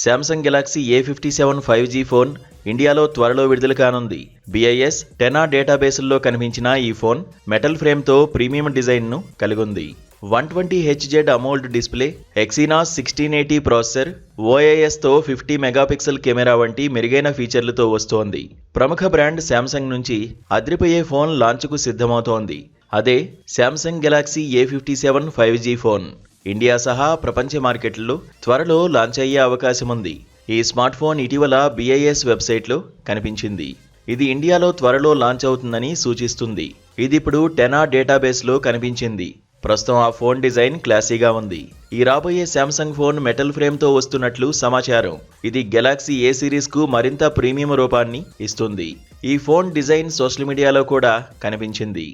Samsung Galaxy A57 5G phone ఇండియాలో త్వరలో విడుదల కానుంది. BIS 10A డేటాబేసుల్లో కనిపించిన ఈ ఫోన్ మెటల్ ఫ్రేమ్తో ప్రీమియం డిజైన్ను కలిగుంది. 120Hz AMOLED display, Exynos 1680 processor, OISతో 50 మెగాపిక్సెల్ కెమెరా వంటి మెరుగైన ఫీచర్లతో వస్తోంది. ప్రముఖ బ్రాండ్ శాంసంగ్ నుంచి అదిరిపోయే ఫోన్ లాంచ్కు సిద్ధమవుతోంది. అదే Samsung Galaxy A57 5G phone. India సహా ప్రపంచ మార్కెట్లలో త్వరలో లాంచ్ అయ్యే అవకాశం ఉంది. ఈ స్మార్ట్ ఫోన్ ఇటీవల BIS వెబ్సైట్లో కనిపించింది. ఇది ఇండియాలో త్వరలో లాంచ్ అవుతుందని సూచిస్తుంది. ఇది ఇప్పుడు 10A డేటాబేస్లో కనిపించింది. ప్రస్తుతం ఆ ఫోన్ డిజైన్ క్లాసీగా ఉంది. ఈ రాబోయే శాంసంగ్ ఫోన్ మెటల్ ఫ్రేమ్తో వస్తున్నట్లు సమాచారం. ఇది గెలాక్సీ A సిరీస్కు మరింత ప్రీమియం రూపాన్ని ఇస్తుంది. ఈ ఫోన్ డిజైన్ సోషల్ మీడియాలో కూడా కనిపించింది.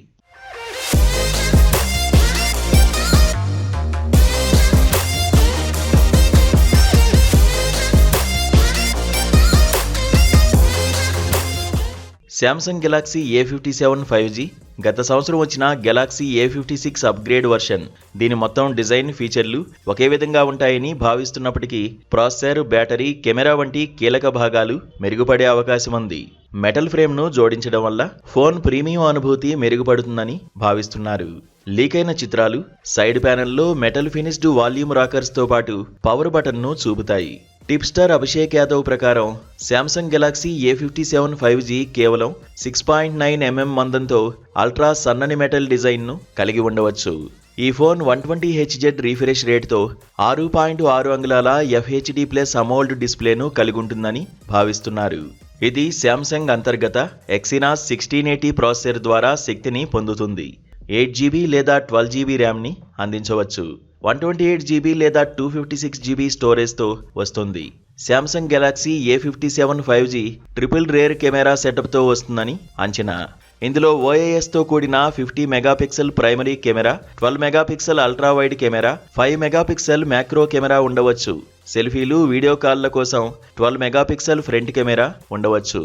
శాంసంగ్ గెలాక్సీ A57 5G గత సంవత్సరం వచ్చిన గెలాక్సీ A56 అప్గ్రేడ్ వర్షన్. దీని మొత్తం డిజైన్ ఫీచర్లు ఒకే విధంగా ఉంటాయని భావిస్తున్నప్పటికీ ప్రాసెసర్, బ్యాటరీ, కెమెరా వంటి కీలక భాగాలు మెరుగుపడే అవకాశం ఉంది. మెటల్ ఫ్రేమ్ను జోడించడం వల్ల ఫోన్ ప్రీమియం అనుభూతి మెరుగుపడుతుందని భావిస్తున్నారు. లీకైన చిత్రాలు సైడ్ ప్యానెల్లో మెటల్ ఫినిష్డ్ వాల్యూమ్ రాకర్స్తో పాటు పవర్ బటన్ను చూపుతాయి. టిప్స్టర్ అభిషేక్ యాదవ్ ప్రకారం శాంసంగ్ గెలాక్సీ A57 5G కేవలం 6.9mm మందంతో అల్ట్రా సన్నని మెటల్ డిజైన్ను కలిగి ఉండవచ్చు. ఈ ఫోన్ 120Hz రీఫ్రెష్ రేట్తో 6.6 అంగుళాల FHD+ అమోల్డ్ డిస్ప్లేను కలిగి ఉంటుందని భావిస్తున్నారు. ఇది శాంసంగ్ అంతర్గత Exynos 1680 ప్రాసెసర్ ద్వారా శక్తిని పొందుతుంది. 8GB లేదా 12GB ర్యామ్ని అందించవచ్చు. 128GB లేదా 256GB స్టోరేజ్తో వస్తుంది. Samsung Galaxy A57 5G triple rear camera సెటప్తో వస్తుందని అంచనా. ఇందులో OISతో కూడిన 50 megapixel primary camera, 12 megapixel ultra wide camera, 5 megapixel macro camera ఉండవచ్చు. సెల్ఫీలు, వీడియో కాల్ల కోసం 12 మెగాపిక్సెల్ ఫ్రంట్ కెమెరా ఉండవచ్చు.